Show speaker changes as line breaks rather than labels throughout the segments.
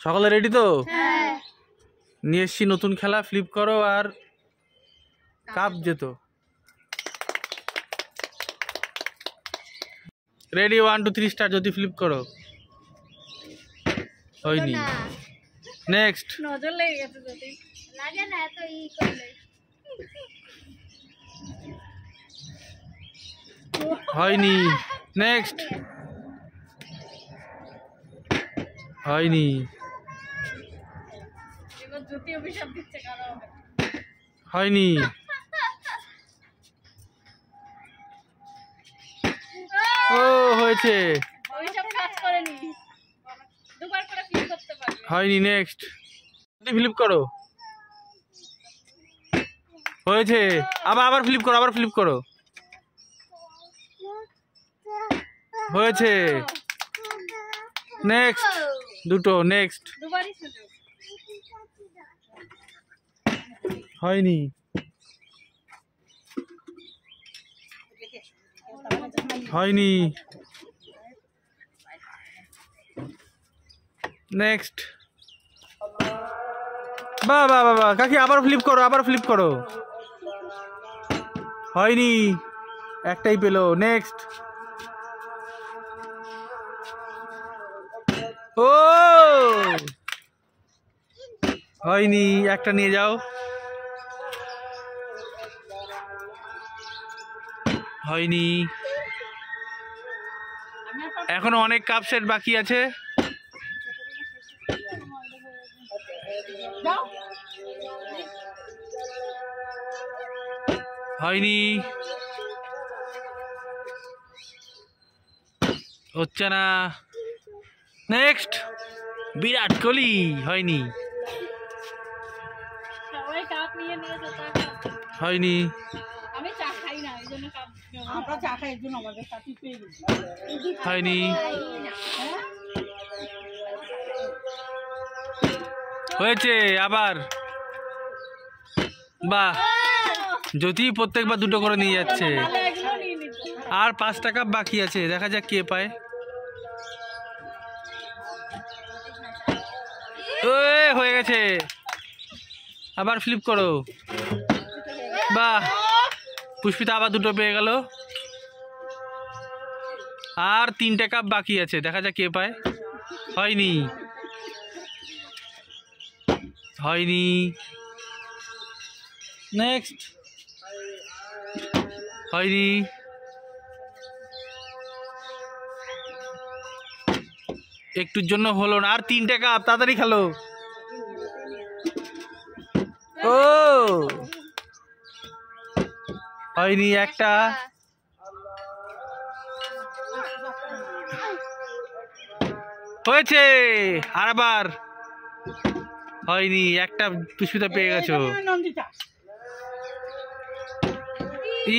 সকলে রেডি তো?
হ্যাঁ।
নিয়ে এসছি নতুন খেলা, ফ্লিপ করো আর কাপ যেত। Ready 1 2 3 start. যদি ফ্লিপ করো হয়নি। নেক্সট।
নজর লেগে গেছে যদি লাগে না এত ই করলে।
হয়নি। নেক্সট। হয়নি।
এবার জ্যোতি অভিশাপ দিচ্ছে কারো
হয়নি। ও হয়েছে।
অভিশাপ কাজ করেনি, দুবার করে ফ্লিপ করতে পারবে।
হয়নি। নেক্সট। ফ্লিপ করো। হয়েছে। আবার ফ্লিপ করো, আবার ফ্লিপ করো। হয়েছে। নেক্সট। দুটো। নেক্সট।
দুবারই সুযোগ।
হয়নি। হয়নি। নেক্সট। বাহ বাহ বাহ বাহ, কাকি আবার ফ্লিপ করো, আবার ফ্লিপ করো। হয়নি, একটাই পেলো। নেক্সট। ও হয়নি, একটা নিয়ে যাও। হয়নি। এখনো অনেক কাপ সেট বাকি আছে। হয়নি, হচ্ছে না। নেক্সট। বিরাট কোহলি। হয়নি।
সবাই কাপ নিয়ে যেতে।
হয়নি।
আমি চা খাই না, এইজন্য কাপ
আমরা চা খাই, এর জন্য আমাদের সাথে পেয়ে গেছি।
হয়নি। হয়েছে আবার। বাহ, জ্যোতি প্রত্যেকবার দুটো করে নিয়ে যাচ্ছে।
তাহলে এগুলো নিয়ে নিতে।
আর 5টা কাপ বাকি আছে, দেখা যাক কে পায়। হয়ে গেছে। আবার ফ্লিপ করো। বাহ, পুষ্পিতা আবার দুটো পেয়ে গেল। আর 3টে কাপ বাকি আছে, দেখা যাক কে পায়। হয়নি। হয়নি। নেক্সট। হয়নি। একটুর জন্য হলো না। আর 3টে কাপ, তাড়াতাড়ি খেলো। ও হয়নি, একটা। হয়েছে। আবার হয়নি, একটা। পুষ্পিতা পেয়ে গেছো।
নন্দিতা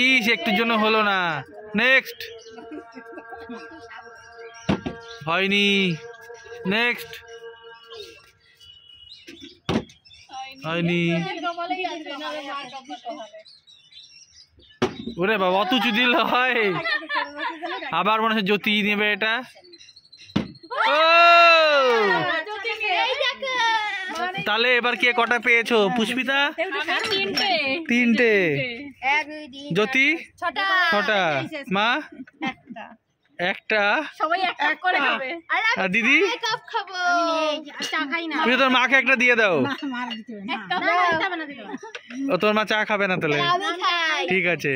ইস, একটুর জন্য হলো না। নেক্সট। হয়নি। নেক্সট। হয়নি।
কপালেই আছে, নাহলে মার কাপ দিতে হবে।
ওরে বাবা, অত চুদিল হয়। আবার মনে হচ্ছে জ্যোতি নেবে এটা। ও তাহলে এবার কে কটা পেয়েছো? পুষ্পিতা 3টে, জ্যোতি 6টা, মা একটা,
সবাই এক কাপ করে খাবে।
আর দিদি
কাপ খাবো, চা খাই না।
তুমি তোর মাকে একটা দিয়ে দাও।
এক কাপ দিতে হবে না দিতে হবে।
ও তোর মা চা খাবে না তাহলে?
আমি খাই।
ঠিক আছে।